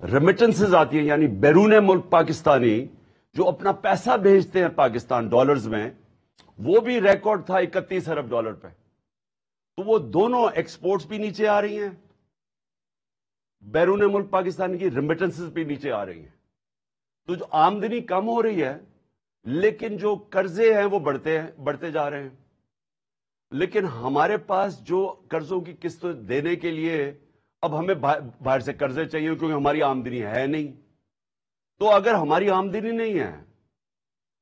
Remittances آتی ہیں، یعنی بیرون ملک پاکستانی جو اپنا پیسہ بھیجتے ہیں پاکستان ڈالرز میں، وہ بھی ریکارڈ تھا 31 ارب ڈالر پہ. تو وہ دونوں ایکسپورٹس بھی نیچے آ رہی ہیں، بیرون ملک پاکستان کی ریمیٹنسز بھی نیچے آ رہی ہیں. تو جو آمدنی کم ہو رہی ہے، لیکن جو قرضے ہیں وہ بڑھتے جا رہے ہیں. لیکن ہمارے پاس جو قرضوں کی قسط دینے کے لیے اب ہمیں باہر سے قرضے چاہیے، کیونکہ ہماری آمدنی ہے نہیں. تو اگر ہماری آمدنی نہیں ہے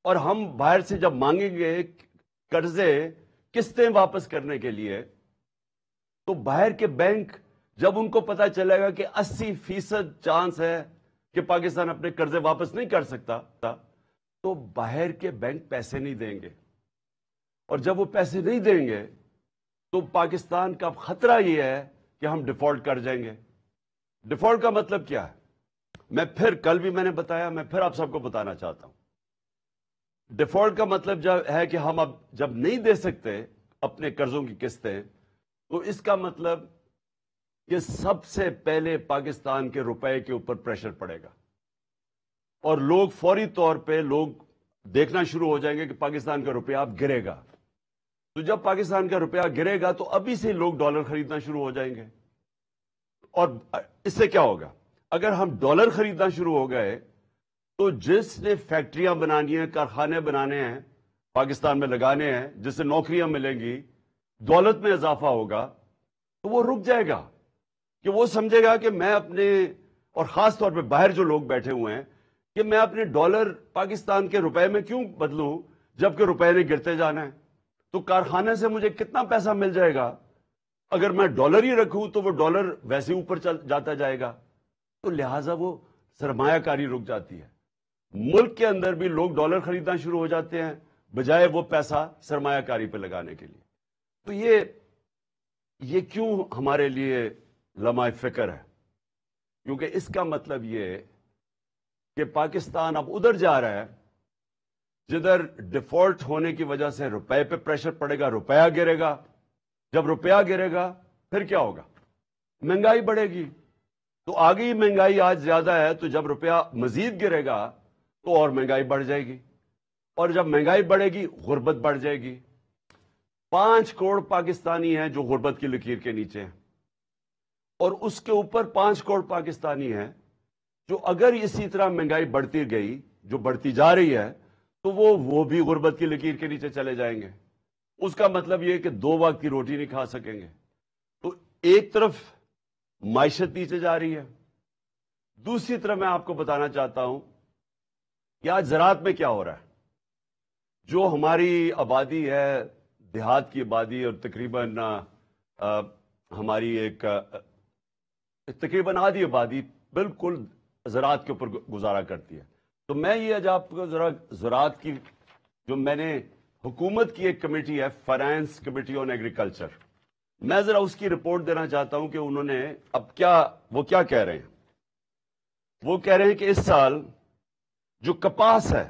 اور ہم باہر سے جب مانگیں گے قرضے قسطیں واپس کرنے کے لیے، تو باہر کے بینک جب ان کو پتا چلے گا کہ 80% چانس ہے کہ پاکستان اپنے قرضے واپس نہیں کر سکتا، تو باہر کے بینک پیسے نہیں دیں گے. اور جب وہ پیسے نہیں دیں گے تو پاکستان کا خطرہ یہ ہے کہ ہم ڈیفالٹ کر جائیں گے. ڈیفالٹ کا مطلب کیا ہے؟ کل بھی میں نے بتایا، میں پھر آپ سب کو بتانا چاہتا ہوں. ڈیفالٹ کا مطلب ہے کہ ہم اب جب نہیں دے سکتے اپنے قرضوں کی قسطیں، تو اس کا مطلب کہ سب سے پہلے پاکستان کے روپے کے اوپر پریشر پڑے گا، اور لوگ فوری طور پہ دیکھنا شروع ہو جائیں گے کہ پاکستان کا روپیہ اب گرے گا. تو جب پاکستان کا روپیہ گرے گا تو ابھی سے لوگ ڈالر خریدنا شروع ہو جائیں گے. اور اس سے کیا ہوگا؟ اگر ہم ڈالر خریدنا شروع ہو گئے تو جس نے فیکٹریاں بنانی ہیں، کارخانے بنانے ہیں، پاکستان میں لگانے ہیں، جس سے نوکریاں ملیں گی، دولت میں اضافہ ہوگا، تو وہ رک جائے گا. کہ وہ سمجھے گا کہ میں اپنے، اور خاص طور پہ باہر جو لوگ بیٹھے ہوئے ہیں، کہ میں اپنے ڈالر پاکستان کے روپے میں کیوں بدلوں جبکہ روپے نے گرتے جانا ہے. تو کارخانے سے مجھے کتنا پیسہ مل جائے گا؟ اگر میں ڈالر ہی رکھوں تو وہ ڈالر ویسے اوپر جاتا جائے گا. تو لہٰذا وہ سرمایہ کاری رک جاتی ہے. ملک کے اندر بھی لوگ ڈالر خریدنا شروع ہو جاتے ہیں بجائے وہ پیسہ سرمایہ کاری پہ لگانے کے لیے. تو یہ کیوں ہمارے لیے لمحہ فکر ہے؟ کیونکہ اس کا مطلب یہ کہ پاکستان اب ادھر جا رہا ہے جدھر ڈیفالٹ ہونے کی وجہ سے روپے پہ پریشر پڑے گا، روپیہ گرے گا. جب روپیہ گرے گا پھر کیا ہوگا؟ مہنگائی بڑھے گی. تو آگے ہی مہنگائی آج زیادہ ہے، تو جب روپیہ مزید گرے گا تو اور مہنگائی بڑھ جائے گی، اور جب مہنگائی بڑھے گی غربت بڑھ جائے گی. 5 کروڑ پاکستانی ہیں جو غربت کی لکیر کے نیچے ہیں، اور اس کے اوپر 5 کروڑ پاکستانی ہیں جو اگر اسی طرح مہنگائی بڑھتی گئی، جو بڑھتی جا رہی ہے، تو وہ بھی غربت کی لکیر کے نیچے چلے جائیں گے. اس کا مطلب یہ کہ 2 وقت کی روٹی نہیں کھا سکیں گے. تو ایک طرف معیشت نیچے جا رہی ہے، دوسری طرف میں آپ کو بتانا چاہتا ہوں کہ آج زراعت میں کیا ہو رہا ہے. جو ہماری آبادی ہے، دیہات کی آبادی، اور تقریباً ہماری تقریباً آدھی آبادی بالکل زراعت کے اوپر گزارا کرتی ہے. تو میں یہ آج آپ کو ذرا زراعت کی، جو میں نے حکومت کی ایک کمیٹی ہے، فائنانس کمیٹی آن ایگریکلچر، میں ذرا اس کی رپورٹ دینا چاہتا ہوں کہ انہوں نے اب وہ کیا کہہ رہے ہیں. وہ کہہ رہے ہیں کہ اس سال جو کپاس ہے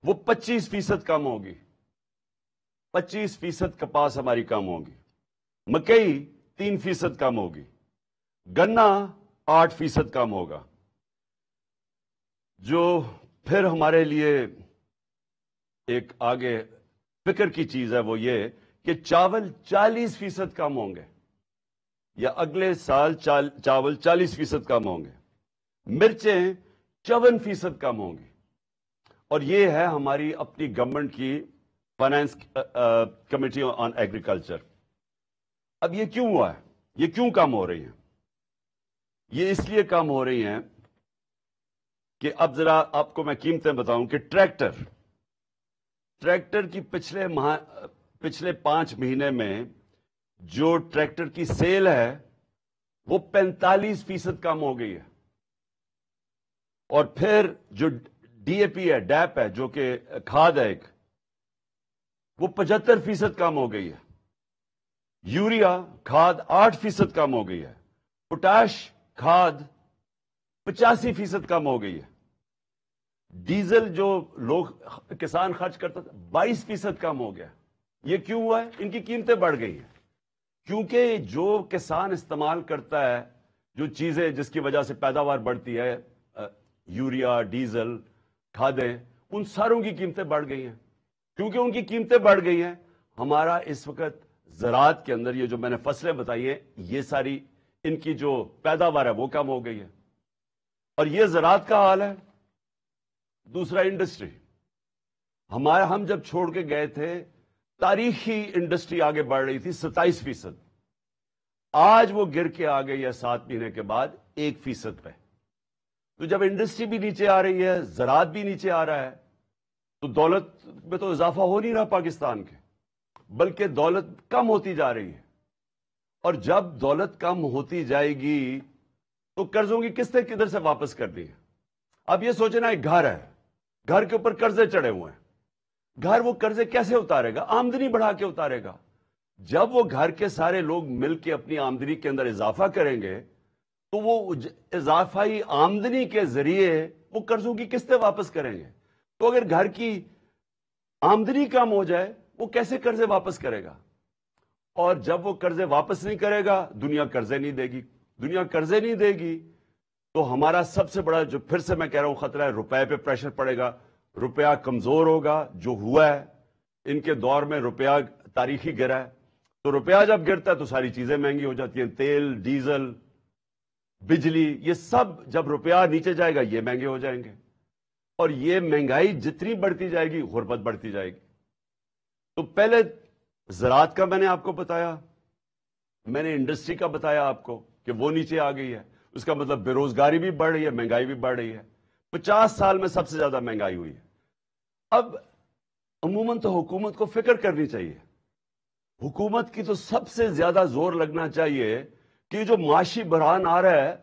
وہ 25% کم ہوگی. 25% کپاس ہماری کم ہوگی. مکئی 3% کم ہوگی. گنا 8% کم ہوگا. جو پھر ہمارے لیے ایک آگے فکر کی چیز ہے وہ یہ کہ چاول 40% کم ہوں گے، یا اگلے سال چاول 40% کم ہوں گے. مرچیں 54% کم ہوں گی. اور یہ ہے ہماری اپنی گورنمنٹ کی فائنانس کمیٹی آن ایگریکلچر. اب یہ کیوں ہوا ہے؟ یہ کیوں کم ہو رہی ہیں؟ یہ اس لیے کم ہو رہی ہیں کہ اب ذرا آپ کو میں قیمتیں بتاؤں کہ ٹریکٹر کی پچھلے 5 مہینے میں جو ٹریکٹر کی سیل ہے وہ 45% کم ہو گئی ہے. اور پھر جو ڈی اے پی ہے، ڈیپ ہے، جو کہ کھاد ہے ایک، وہ 75% کم ہو گئی ہے. یوریا کھاد 8% کم ہو گئی ہے. پوٹاش کھاد 85% کم ہو گئی ہے. ڈیزل جو لوگ کسان خرچ کرتا تھا 22% کم ہو گیا. یہ کیوں ہوا ہے؟ ان کی قیمتیں بڑھ گئی ہیں. کیونکہ جو کسان استعمال کرتا ہے جو چیزیں جس کی وجہ سے پیداوار بڑھتی ہے، یوریا، ڈیزل، کھادیں، ان ساروں کی قیمتیں بڑھ گئی ہیں۔ کیونکہ ان کی قیمتیں بڑھ گئی ہیں، ہمارا اس وقت زراعت کے اندر یہ جو میں نے فصلیں بتائی ہیں، یہ ساری ان کی جو پیداوار ہے وہ کم ہو گئی ہے۔ اور یہ زراعت کا حال ہے۔ دوسرا، انڈسٹری، ہم جب چھوڑ کے گئے تھے تاریخی انڈسٹری آگے بڑھ رہی تھی 27%، آج وہ گر کے آ گئی ہے 7 مہینے کے بعد 1% پہ۔ تو جب انڈسٹری بھی نیچے آ رہی ہے، زراعت بھی نیچے آ رہا ہے، تو دولت میں تو اضافہ ہو نہیں رہا پاکستان کے، بلکہ دولت کم ہوتی جا رہی ہے۔ اور جب دولت کم ہوتی جائے گی تو قرضوں کی قسطیں کدھر سے واپس کرنی ہے؟ اب یہ سوچنا، ایک گھر ہے، گھر کے اوپر قرضے چڑھے ہوئے ہیں، گھر وہ قرضے کیسے اتارے گا؟ آمدنی بڑھا کے اتارے گا۔ جب وہ گھر کے سارے لوگ مل کے اپنی آمدنی کے اندر اضافہ کریں گے تو وہ اضافی آمدنی کے ذریعے وہ قرضوں کی قسطیں واپس کریں گے۔ تو اگر گھر کی آمدنی کم ہو جائے، وہ کیسے قرضے واپس کرے گا؟ اور جب وہ قرضے واپس نہیں کرے گا، دنیا قرضے نہیں دے گی۔ دنیا قرضے نہیں دے گی تو ہمارا سب سے بڑا جو پھر سے میں کہہ رہا ہوں خطرہ ہے، روپے پہ پریشر پڑے گا، روپیہ کمزور ہوگا، جو ہوا ہے ان کے دور میں روپیہ تاریخی گرا ہے۔ تو روپیہ جب گرتا ہے تو ساری چیزیں مہنگی ہو جاتی ہیں، تیل، ڈیزل، بجلی، یہ سب جب روپیہ نیچے جائے گا یہ مہنگے ہو جائیں گے۔ اور یہ مہنگائی جتنی بڑھتی جائے گی، غربت بڑھتی جائے گی۔ تو پہلے زراعت کا میں نے آپ کو بتایا، میں نے انڈسٹری کا بتایا آپ کو کہ وہ نیچے آ گئی ہے، اس کا مطلب بے روزگاری بھی بڑھ رہی ہے، مہنگائی بھی بڑھ رہی ہے۔ 50 سال میں سب سے زیادہ مہنگائی ہوئی ہے۔ اب عموماً تو حکومت کو فکر کرنی چاہیے، حکومت کی تو سب سے زیادہ زور لگنا چاہیے کہ یہ جو معاشی بحران آ رہا ہے،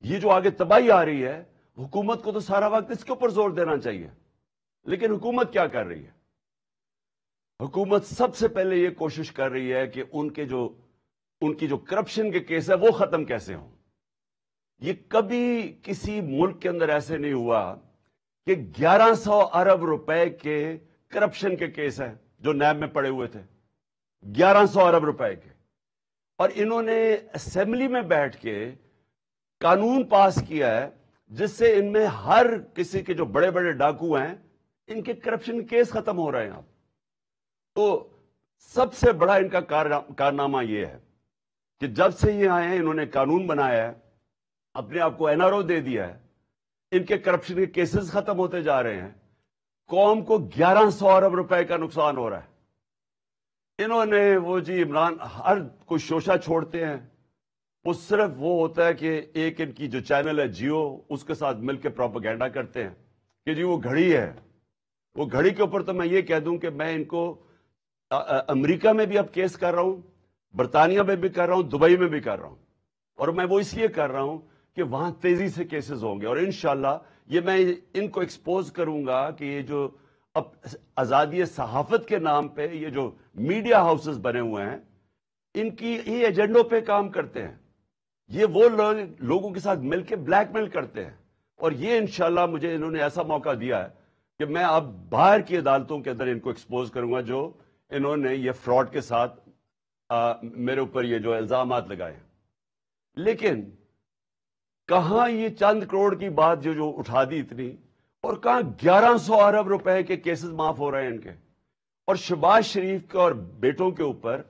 یہ جو آگے تباہی آ رہی ہے، حکومت کو تو سارا وقت اس کے اوپر زور دینا چاہیے۔ لیکن حکومت کیا کر رہی ہے؟ حکومت سب سے پہلے یہ کوشش کر رہی ہے کہ ان کی جو کرپشن کے کیس ہے وہ ختم کیسے ہوں۔ یہ کبھی کسی ملک کے اندر ایسے نہیں ہوا کہ 1100 ارب روپے کے کرپشن کے کیس ہیں جو نیب میں پڑے ہوئے تھے، 1100 ارب روپے کے، اور انہوں نے اسمبلی میں بیٹھ کے قانون پاس کیا ہے جس سے ان میں ہر کسی کے جو بڑے بڑے ڈاکو ہیں ان کے کرپشن کیس ختم ہو رہے ہیں۔ اب تو سب سے بڑا ان کا کارنامہ یہ ہے کہ جب سے یہ آئے ہیں انہوں نے قانون بنایا ہے، اپنے آپ کو NRO دے دیا ہے، ان کے کرپشن کے کیسز ختم ہوتے جا رہے ہیں، قوم کو 1100 ارب روپے کا نقصان ہو رہا ہے۔ انہوں نے وہ جی عمران ہر کوئی شوشہ چھوڑتے ہیں، وہ صرف وہ ہوتا ہے کہ ایک ان کی جو چینل ہے جیو، اس کے ساتھ مل کے پروپیگنڈا کرتے ہیں کہ جی وہ گھڑی ہے، وہ گھڑی کے اوپر تو میں یہ کہہ دوں کہ میں ان کو امریکہ میں بھی اب کیس کر رہا ہوں، برطانیہ میں بھی کر رہا ہوں، دبئی میں بھی کر رہا ہوں، اور میں وہ اس لیے کر رہا ہوں کہ وہاں تیزی سے کیسز ہوں گے، اور انشاءاللہ یہ میں ان کو ایکسپوز کروں گا کہ یہ جو اب آزادی صحافت کے نام پہ یہ جو میڈیا ہاؤسز بنے ہوئے ہیں، ان کی یہ ایجنڈوں پہ کام کرتے ہیں، یہ وہ لوگوں کے ساتھ مل کے بلیک میل کرتے ہیں، اور یہ انشاءاللہ مجھے انہوں نے ایسا موقع دیا ہے کہ میں اب باہر کی عدالتوں کے اندر ان کو ایکسپوز کروں گا جو انہوں نے یہ فراڈ کے ساتھ میرے اوپر یہ جو الزامات لگائے ہیں۔ لیکن کہاں یہ چند کروڑ کی بات جو اٹھا دی اتنی، اور کہاں 1100 ارب روپے کے کیسز معاف ہو رہے ہیں ان کے، اور شہباز شریف کے اور بیٹوں کے اوپر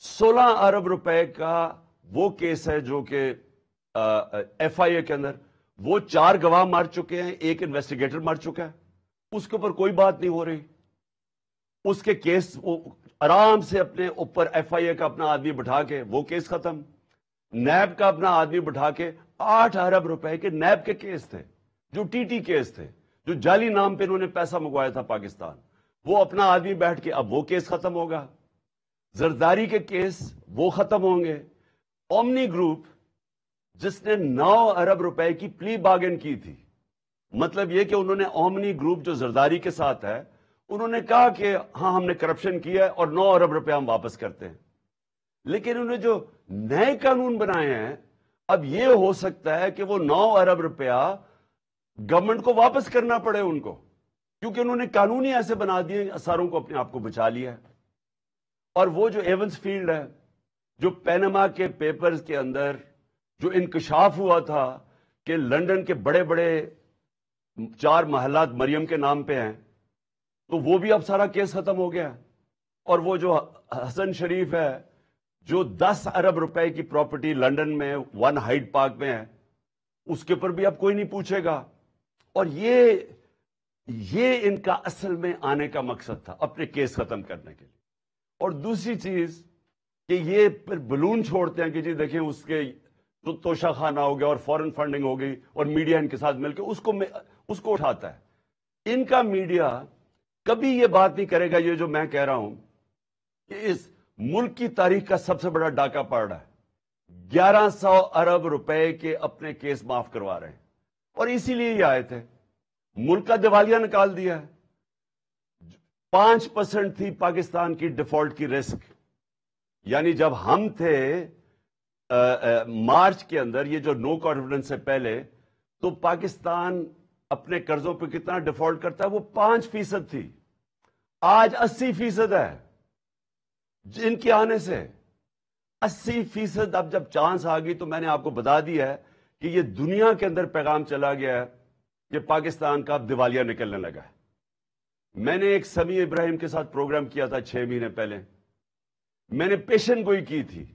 16 ارب روپے کا وہ کیس ہے جو کہ FIA کے اندر وہ 4 گواہ مر چکے ہیں، ایک انویسٹیگیٹر مر چکا ہے، اس کے اوپر کوئی بات نہیں ہو رہی۔ اس کے کیس وہ آرام سے اپنے اوپر FIA کا اپنا آدمی بٹھا کے وہ کیس ختم، نیب کا اپنا آدمی بٹھا کے 8 ارب روپے کے نیب کے کیس تھے جو TT کیس تھے، جو جعلی نام پہ انہوں نے پیسہ منگوایا تھا پاکستان، وہ اپنا آدمی بیٹھ کے اب وہ کیس ختم ہوگا۔ زرداری کے کیس وہ ختم ہوں گے۔ اومنی گروپ جس نے 9 ارب روپے کی پلی بارگن کی تھی، مطلب یہ کہ انہوں نے اومنی گروپ جو زرداری کے ساتھ ہے، انہوں نے کہا کہ ہاں ہم نے کرپشن کیا ہے اور 9 ارب روپے ہم واپس کرتے ہیں، لیکن انہوں نے جو نئے قانون بنائے ہیں اب یہ ہو سکتا ہے کہ وہ 9 ارب روپیہ گورنمنٹ کو واپس کرنا پڑے ان کو، کیونکہ انہوں نے قانون ہی ایسے بنا دیے، ساروں کو اپنے آپ کو بچا لیا ہے۔ اور وہ جو ایونس فیلڈ ہے، جو پینما کے پیپرز کے اندر جو انکشاف ہوا تھا کہ لندن کے بڑے بڑے 4 محلات مریم کے نام پہ ہیں، تو وہ بھی اب سارا کیس ختم ہو گیا. اور وہ جو حسن شریف ہے جو 10 ارب روپے کی پراپرٹی لندن میں 1 ہائیڈ پارک میں ہے، اس کے پر بھی اب کوئی نہیں پوچھے گا. اور یہ ان کا اصل میں آنے کا مقصد تھا، اپنے کیس ختم کرنے کے لیے. اور دوسری چیز کہ یہ پھر بلون چھوڑتے ہیں کہ جی دیکھیں اس کے توشہ خانہ ہو گیا اور فورن فنڈنگ ہو گئی اور میڈیا ان کے ساتھ مل کے اس کو اٹھاتا ہے. ان کا میڈیا کبھی یہ بات نہیں کرے گا، یہ جو میں کہہ رہا ہوں کہ اس ملک کی تاریخ کا سب سے بڑا ڈاکہ پڑ رہا ہے. 1100 ارب روپے کے اپنے کیس معاف کروا رہے ہیں، اور اسی لیے یہ آئے تھے. ملک کا دیوالیہ نکال دیا ہے. 5% تھی پاکستان کی ڈیفالٹ کی رسک. یعنی جب ہم تھے مارچ کے اندر، یہ جو نو کانفیڈنس سے پہلے، تو پاکستان اپنے قرضوں پہ کتنا ڈیفالٹ کرتا ہے؟ وہ 5% تھی. آج 80% ہے. ان کے آنے سے 80%. اب جب چانس آ گئی تو میں نے آپ کو بتا دیا ہے کہ یہ دنیا کے اندر پیغام چلا گیا ہے کہ پاکستان کا اب دیوالیہ نکلنے لگا ہے. میں نے ایک سمیع ابراہیم کے ساتھ پروگرام کیا تھا 6 مہینے پہلے. میں نے پیشن گوئی کی تھی.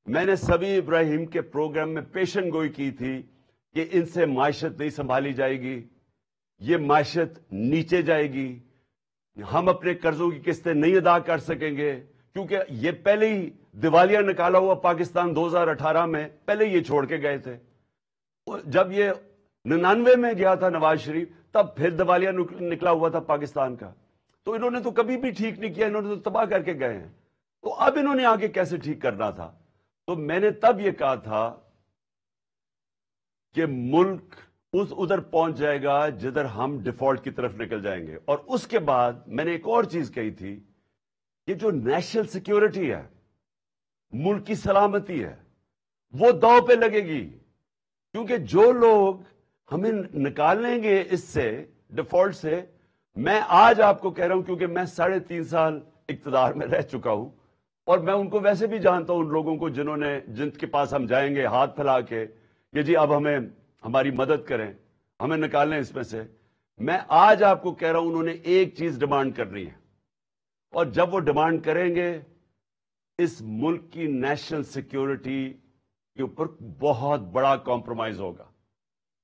میں نے سمیع ابراہیم کے پروگرام میں پیشن گوئی کی تھی کہ ان سے معیشت نہیں سنبھالی جائے گی، یہ معیشت نیچے جائے گی، ہم اپنے قرضوں کی قسطیں نہیں ادا کر سکیں گے. کیونکہ یہ پہلے ہی دیوالیہ نکالا ہوا پاکستان 2018 میں پہلے یہ چھوڑ کے گئے تھے. جب یہ 99 میں گیا تھا نواز شریف، تب پھر دیوالیہ نکلا ہوا تھا پاکستان کا. تو انہوں نے تو کبھی بھی ٹھیک نہیں کیا، انہوں نے تو تباہ کر کے گئے ہیں. تو اب انہوں نے آگے کیسے ٹھیک کرنا تھا؟ تو میں نے تب یہ کہا تھا کہ ملک ادھر پہنچ جائے گا جدھر ہم ڈیفالٹ کی طرف نکل جائیں گے. اور اس کے بعد میں نے ایک اور چیز کہی تھی کہ جو نیشنل سیکیورٹی ہے، ملک کی سلامتی ہے، وہ داؤ پہ لگے گی. کیونکہ جو لوگ ہمیں نکالیں گے اس سے ڈیفالٹ سے، میں آج آپ کو کہہ رہا ہوں کیونکہ میں 3.5 سال اقتدار میں رہ چکا ہوں، اور میں ان کو ویسے بھی جانتا ہوں، ان لوگوں کو جن کے پاس ہم جائیں گے ہاتھ پھیلا کے کہ جی اب ہماری مدد کریں، ہمیں نکالیں اس میں سے. میں آج آپ کو کہہ رہا ہوں انہوں نے ایک چیز ڈیمانڈ کرنی ہے، اور جب وہ ڈیمانڈ کریں گے اس ملک کی نیشنل سیکیورٹی کے اوپر بہت بڑا کمپرومائز ہوگا.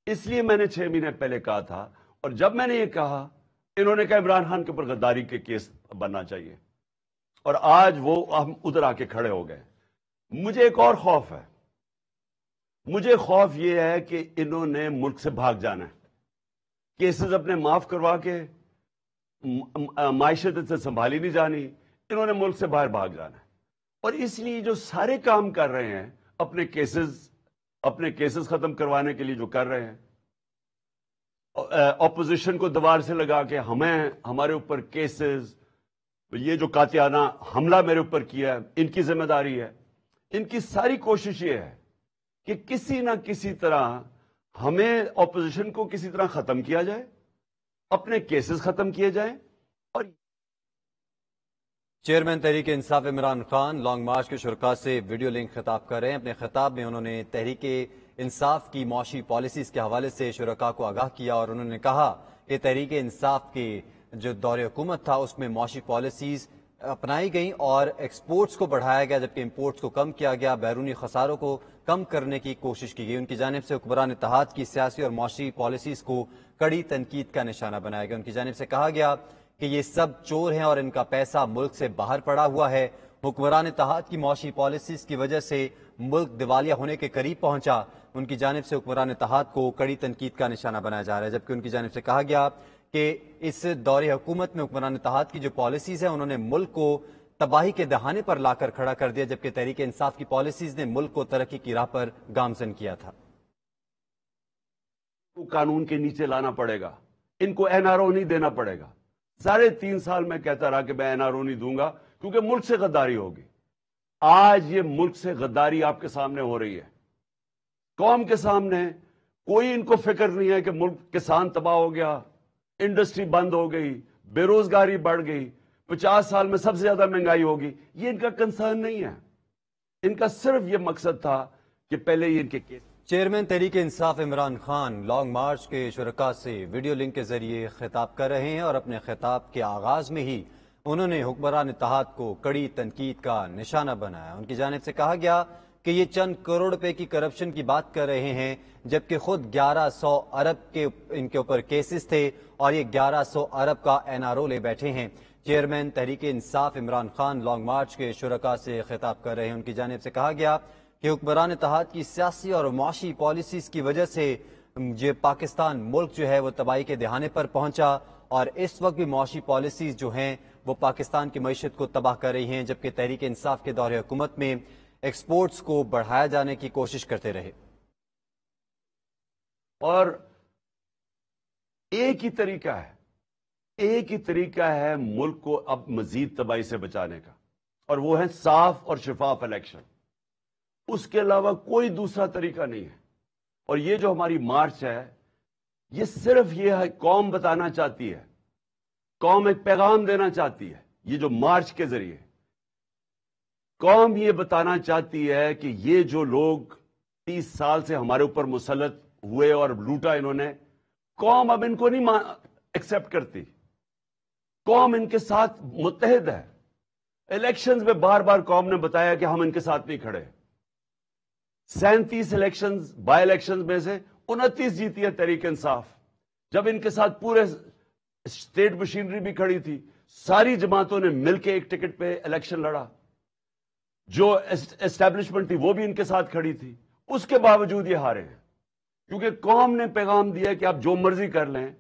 اس لیے میں نے 6 مہینے پہلے کہا تھا، اور جب میں نے یہ کہا انہوں نے کہا عمران خان کے اوپر غداری کے کیس بننا چاہیے، اور آج وہ ہم ادھر آ کے کھڑے ہو گئے. مجھے ایک اور خوف ہے. مجھے خوف یہ ہے کہ انہوں نے ملک سے بھاگ جانا ہے، کیسز اپنے معاف کروا کے معیشت سے سنبھالی نہیں جانی، انہوں نے ملک سے باہر بھاگ جانا ہے. اور اس لیے جو سارے کام کر رہے ہیں اپنے کیسز ختم کروانے کے لیے جو کر رہے ہیں، اپوزیشن کو دیوار سے لگا کے ہمارے اوپر کیسز، یہ جو قاطعانہ حملہ میرے اوپر کیا ہے ان کی ذمہ داری ہے. ان کی ساری کوشش یہ ہے کہ کسی نہ کسی طرح ہمیں اپوزیشن کو کسی طرح ختم کیا جائے، اپنے کیسز ختم کیے جائیں. اور chairman Tehreek Insaf Imran Khan long march کے شرکاء سے ویڈیو لنک خطاب کر رہے ہیں. اپنے خطاب میں انہوں نے تحریک انصاف کی معاشی پالیسیز کے حوالے سے شرکاء کو آگاہ کیا، اور انہوں نے کہا کہ تحریک انصاف کے جو دور حکومت تھا اس میں معاشی پالیسیز اپنائی گئیں اور ایکسپورٹس کو بڑھایا گیا جبکہ امپورٹس کو کم کیا گیا، بیرونی خساروں کو کم کرنے کی کوشش کی گئی. ان کی جانب سے حکمران اتحاد کی سیاسی اور معاشی پالیسیز کو کڑی تنقید کا نشانہ بنایا گیا. ان کی جانب سے کہا گیا کہ یہ سب چور ہیں اور ان کا پیسہ ملک سے باہر پڑا ہوا ہے. حکمران اتحاد کی معاشی پالیسیز کی وجہ سے ملک دیوالیہ ہونے کے قریب پہنچا. ان کی جانب سے حکمران اتحاد کو کڑی تنقید کا نشانہ بنایا جا رہا ہے، جبکہ ان کی جانب سے کہا گیا کہ اس دور حکومت میں حکمران اتحاد کی جو پالیسیز ہیں انہوں نے ملک کو تباہی کے دہانے پر لا کر کھڑا کر دیا، جبکہ تحریک انصاف کی پالیسیز نے ملک کو ترقی کی راہ پر گامزن کیا تھا. قانون کے نیچے لانا پڑے گا، ان کو این آر او نہیں دینا پڑے گا. 3.5 سال میں کہتا رہا کہ میں این آر او نہیں دوں گا کیونکہ ملک سے غداری ہوگی. آج یہ ملک سے غداری آپ کے سامنے ہو رہی ہے، قوم کے سامنے. کوئی ان کو فکر نہیں ہے کہ ملک کسان تباہ ہو گیا، انڈسٹری بند ہو گئی، بے روزگاری بڑھ گئی، 50 سال میں سب سے زیادہ مہنگائی ہوگی. یہ ان کا کنسرن نہیں ہے. ان کا صرف یہ مقصد تھا کہ پہلے یہ ان کے case. Chairman Tehreek Insaf Imran Khan long march کے شرکاء سے ویڈیو لنک کے ذریعے خطاب کر رہے ہیں اور اپنے خطاب کے آغاز میں ہی انہوں نے حکمران اتحاد کو کڑی تنقید کا نشانہ بنایا. ان کی جانب سے کہا گیا کہ یہ چند کروڑ روپے کی کرپشن کی بات کر رہے ہیں جبکہ خود 1100 ارب کے ان کے اوپر کیسز تھے اور یہ 1100 ارب کا NRO لے بیٹھے ہیں. Chairman Tehreek Insaf Imran Khan long march کے شرکاء سے خطاب کر رہے ہیں. ان کی جانب سے کہا گیا کہ حکمران اتحاد کی سیاسی اور معاشی پالیسیز کی وجہ سے یہ پاکستان ملک جو ہے وہ تباہی کے دہانے پر پہنچا اور اس وقت بھی معاشی پالیسیز جو ہیں وہ پاکستان کی معیشت کو تباہ کر رہی ہیں جبکہ تحریک انصاف کے دور حکومت میں ایکسپورٹس کو بڑھایا جانے کی کوشش کرتے رہے. اور ایک ہی طریقہ ہے ملک کو اب مزید تباہی سے بچانے کا، اور وہ ہے صاف اور شفاف الیکشن. اس کے علاوہ کوئی دوسرا طریقہ نہیں ہے. اور یہ جو ہماری مارچ ہے یہ صرف یہ ہے، قوم بتانا چاہتی ہے، قوم ایک پیغام دینا چاہتی ہے. یہ جو مارچ کے ذریعے قوم یہ بتانا چاہتی ہے کہ یہ جو لوگ 30 سال سے ہمارے اوپر مسلط ہوئے اور لوٹا انہوں نے، قوم اب ان کو نہیں ایکسپٹ کرتی. قوم ان کے ساتھ متحد ہے. الیکشنز میں بار بار قوم نے بتایا کہ ہم ان کے ساتھ نہیں کھڑے. 37 الیکشنز بائی الیکشنز میں سے 29 جیتی ہے تحریک انصاف، جب ان کے ساتھ پورے اسٹیٹ مشینری بھی کھڑی تھی. ساری جماعتوں نے مل کے ایک ٹکٹ پہ الیکشن لڑا. جو اسٹیبلشمنٹ تھی وہ بھی ان کے ساتھ کھڑی تھی. اس کے باوجود یہ ہارے ہیں کیونکہ قوم نے پیغام دیا کہ آپ جو مرضی کر لیں،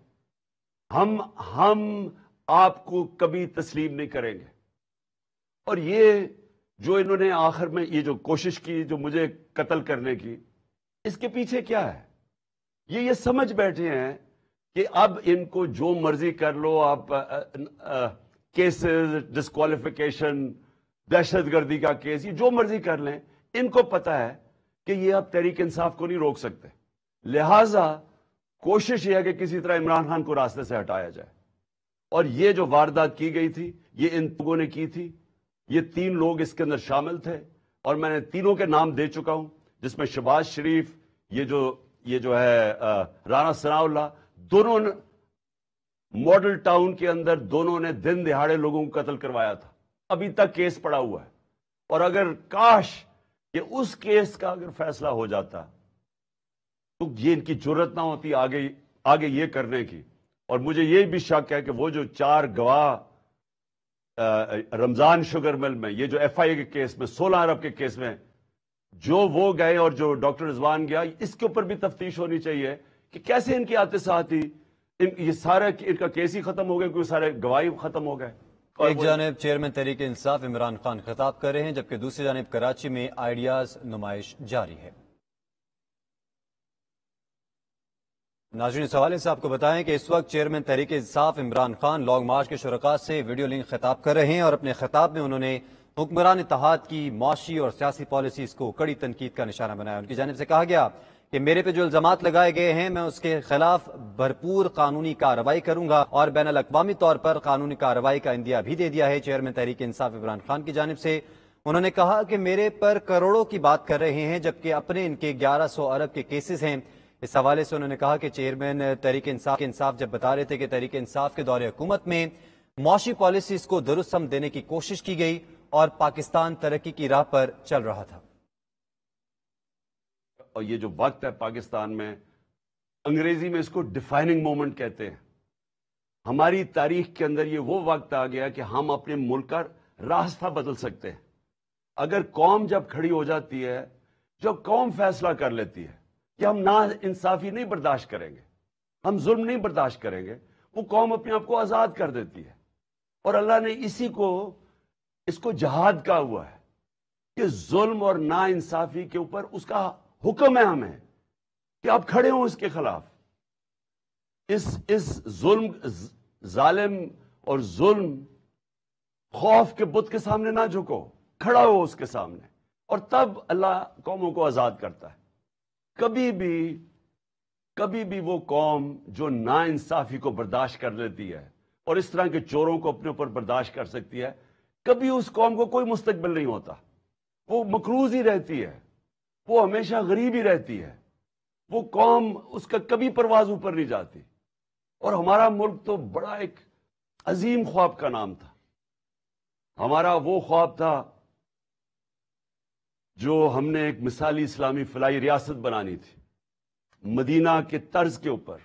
ہم آپ کو کبھی تسلیم نہیں کریں گے. اور یہ جو انہوں نے آخر میں یہ جو کوشش کی جو مجھے قتل کرنے کی، اس کے پیچھے کیا ہے؟ یہ سمجھ بیٹھے ہیں کہ اب ان کو جو مرضی کر لو، آپ کیسز، ڈسکوالیفیکیشن، دہشت گردی کا کیس، یہ جو مرضی کر لیں. ان کو پتا ہے کہ یہ اب تحریک انصاف کو نہیں روک سکتے. لہذا کوشش یہ ہے کہ کسی طرح عمران خان کو راستے سے ہٹایا جائے. اور یہ جو واردات کی گئی تھی یہ ان لوگوں نے کی تھی. یہ 3 لوگ اس کے اندر شامل تھے اور میں نے تینوں کے نام دے چکا ہوں، جس میں شہباز شریف، یہ جو ہے رانا ثناء اللہ، دونوں ماڈل ٹاؤن کے اندر دونوں نے دن دہاڑے لوگوں کو قتل کروایا تھا. ابھی تک کیس پڑا ہوا ہے. اور اگر کاش کہ اس کیس کا اگر فیصلہ ہو جاتا تو یہ ان کی جرت نہ ہوتی آگے یہ کرنے کی. اور مجھے یہ بھی شک ہے کہ وہ جو 4 گواہ رمضان شوگر مل میں، یہ جو FIA کے کیس میں 16 ارب کے کیس میں جو وہ گئے اور جو ڈاکٹر رضوان گیا، اس کے اوپر بھی تفتیش ہونی چاہیے کہ کیسے ان کی آتے ساتھ ہی یہ سارا ان کا کیس ہی ختم ہو گیا، کیونکہ سارے گواہی ختم ہو گئے. ایک جانب چیئرمین تحریک انصاف عمران خان خطاب کر رہے ہیں جبکہ دوسری جانب کراچی میں آئیڈیاز نمائش جاری ہے. ناظرین، اس حوالے سے آپ کو بتائیں کہ اس وقت chairman Tehreek Insaf Imran Khan long march کے شرکاء سے ویڈیو لنک خطاب کر رہے ہیں اور اپنے خطاب میں انہوں نے حکمران اتحاد کی معاشی اور سیاسی پالیسیز کو کڑی تنقید کا نشانہ بنایا. ان کی جانب سے کہا گیا کہ میرے پہ جو الزامات لگائے گئے ہیں میں اس کے خلاف بھرپور قانونی کارروائی کروں گا اور بین الاقوامی طور پر قانونی کارروائی کا عندیہ بھی دے دیا ہے. چیئرمین تحریک انصاف عمران خان کی جانب سے انہوں نے کہا کہ میرے پر کروڑوں کی بات کر رہے ہیں جبکہ اپنے ان کے 1100 ارب کے کیسز ہیں. اس حوالے سے انہوں نے کہا کہ چیئرمین تحریک انصاف جب بتا رہے تھے کہ تحریک انصاف کے دور حکومت میں معاشی پالیسیز کو درست سمت دینے کی کوشش کی گئی اور پاکستان ترقی کی راہ پر چل رہا تھا. اور یہ جو وقت ہے پاکستان میں، انگریزی میں اس کو ڈیفائننگ مومنٹ کہتے ہیں. ہماری تاریخ کے اندر یہ وہ وقت آ گیا کہ ہم اپنے ملک کا راستہ بدل سکتے ہیں. اگر قوم جب کھڑی ہو جاتی ہے، جب قوم فیصلہ کر لیتی ہے کہ ہم نا انصافی نہیں برداشت کریں گے، ہم ظلم نہیں برداشت کریں گے، وہ قوم اپنے آپ کو آزاد کر دیتی ہے. اور اللہ نے اس کو جہاد کہا ہوا ہے کہ ظلم اور نا انصافی کے اوپر اس کا حکم ہے ہمیں کہ آپ کھڑے ہوں اس کے خلاف. اس ظلم، ظالم اور ظلم خوف کے بت کے سامنے نہ جھکو، کھڑا ہو اس کے سامنے، اور تب اللہ قوموں کو آزاد کرتا ہے. کبھی بھی وہ قوم جو نا انصافی کو برداشت کر لیتی ہے اور اس طرح کے چوروں کو اپنے اوپر برداشت کر سکتی ہے، کبھی اس قوم کو کوئی مستقبل نہیں ہوتا. وہ مقروض ہی رہتی ہے. وہ ہمیشہ غریب ہی رہتی ہے، وہ قوم اس کا کبھی پرواز اوپر نہیں جاتی. اور ہمارا ملک تو بڑا ایک عظیم خواب کا نام تھا. ہمارا وہ خواب تھا جو ہم نے ایک مثالی اسلامی فلاحی ریاست بنانی تھی مدینہ کے طرز کے اوپر،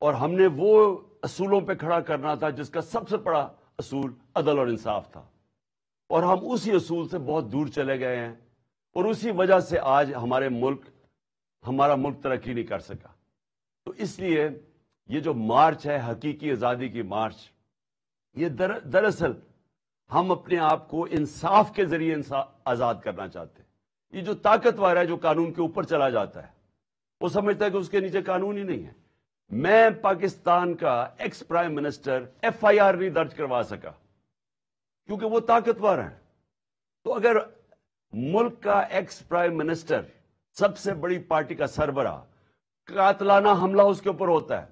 اور ہم نے وہ اصولوں پہ کھڑا کرنا تھا جس کا سب سے بڑا اصول عدل اور انصاف تھا. اور ہم اسی اصول سے بہت دور چلے گئے ہیں، اور اسی وجہ سے آج ہمارا ملک ترقی نہیں کر سکا. تو اس لیے یہ جو مارچ ہے حقیقی آزادی کی مارچ، یہ دراصل ہم اپنے آپ کو انصاف کے ذریعے آزاد کرنا چاہتے ہیں. یہ جو طاقتور ہے، جو قانون کے اوپر چلا جاتا ہے، وہ سمجھتا ہے کہ اس کے نیچے قانون ہی نہیں ہے. میں پاکستان کا ایکس پرائم منسٹر FIR نہیں درج کروا سکا کیونکہ وہ طاقتور ہیں. تو اگر ملک کا ایکس پرائم منسٹر، سب سے بڑی پارٹی کا سربراہ، قاتلانہ حملہ اس کے اوپر ہوتا ہے،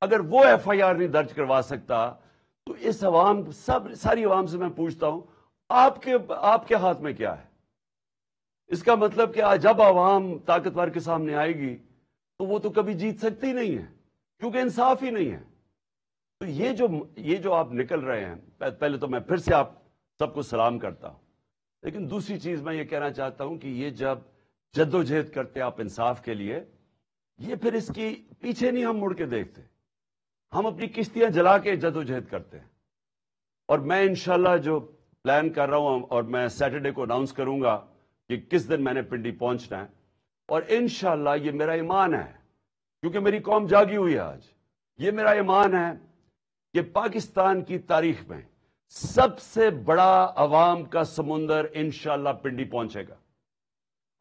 اگر وہ FIR نہیں درج کروا سکتا، تو اس ساری عوام سے میں پوچھتا ہوں آپ کے ہاتھ میں کیا ہے؟ اس کا مطلب کہ جب عوام طاقتور کے سامنے آئے گی تو وہ تو کبھی جیت سکتی نہیں ہے کیونکہ انصاف ہی نہیں ہے. تو یہ جو آپ نکل رہے ہیں، پہلے تو میں پھر سے آپ سب کو سلام کرتا ہوں، لیکن دوسری چیز میں یہ کہنا چاہتا ہوں کہ یہ جب جدوجہد کرتے آپ انصاف کے لیے، یہ پھر اس کی پیچھے نہیں ہم مڑ کے دیکھتے، ہم اپنی کشتیاں جلا کے جدوجہد کرتے ہیں. اور میں انشاءاللہ جو پلان کر رہا ہوں، اور میں سیٹرڈے کو اناؤنس کروں گا کہ کس دن میں نے پنڈی پہنچنا ہے، اور انشاءاللہ یہ میرا ایمان ہے کیونکہ میری قوم جاگی ہوئی ہے آج. یہ میرا ایمان ہے کہ پاکستان کی تاریخ میں سب سے بڑا عوام کا سمندر انشاءاللہ پنڈی پہنچے گا.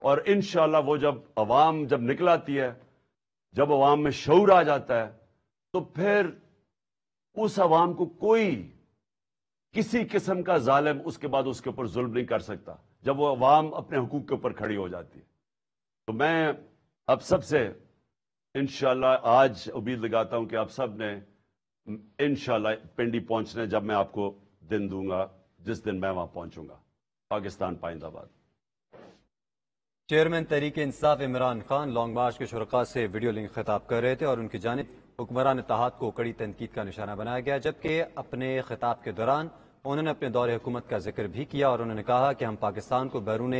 اور انشاءاللہ وہ عوام جب نکل آتی ہے، جب عوام میں شعور آ جاتا ہے، تو پھر اس عوام کو کوئی کسی قسم کا ظالم اس کے بعد اس کے اوپر ظلم نہیں کر سکتا جب وہ عوام اپنے حقوق کے اوپر کھڑی ہو جاتی ہے. تو میں اب سب سے انشاءاللہ آج امید لگاتا ہوں کہ آپ سب نے انشاءاللہ پنڈی پہنچنے، جب میں آپ کو دن دوں گا جس دن میں وہاں پہنچوں گا. پاکستان پائندہ باد. Chairman Tehreek Insaf Imran Khan long march کے شرکاء سے ویڈیو لنک خطاب کر رہے تھے، اور ان کی جانب حکمران اتحاد کو کڑی تنقید کا نشانہ بنایا گیا. جبکہ اپنے خطاب کے دوران انہوں نے اپنے دور حکومت کا ذکر بھی کیا، اور انہوں نے کہا کہ ہم پاکستان کو بیرون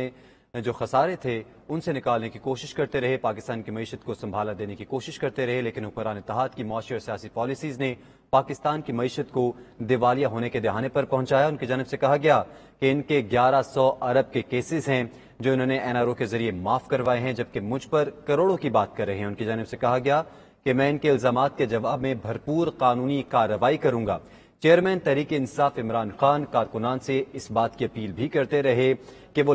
جو خسارے تھے ان سے نکالنے کی کوشش کرتے رہے، پاکستان کی معیشت کو سنبھالا دینے کی کوشش کرتے رہے، لیکن حکمران اتحاد کی معاشی اور سیاسی پالیسیز نے پاکستان کی معیشت کو دیوالیہ ہونے کے دہانے پر پہنچایا. ان کی جانب سے کہا گیا کہ ان کے 1100 ارب کے کیسز ہیں جو انہوں نے NRO کے ذریعے معاف کروائے ہیں، جبکہ مجھ پر کروڑوں کی بات کر رہے ہیں. ان کی جانب سے کہا گیا کہ میں ان کے الزامات کے جواب میں بھرپور قانونی کارروائی کروں گا. چیئرمین تحریک انصاف عمران خان کارکنان سے اس بات کی اپیل بھی کرتے رہے کہ وہ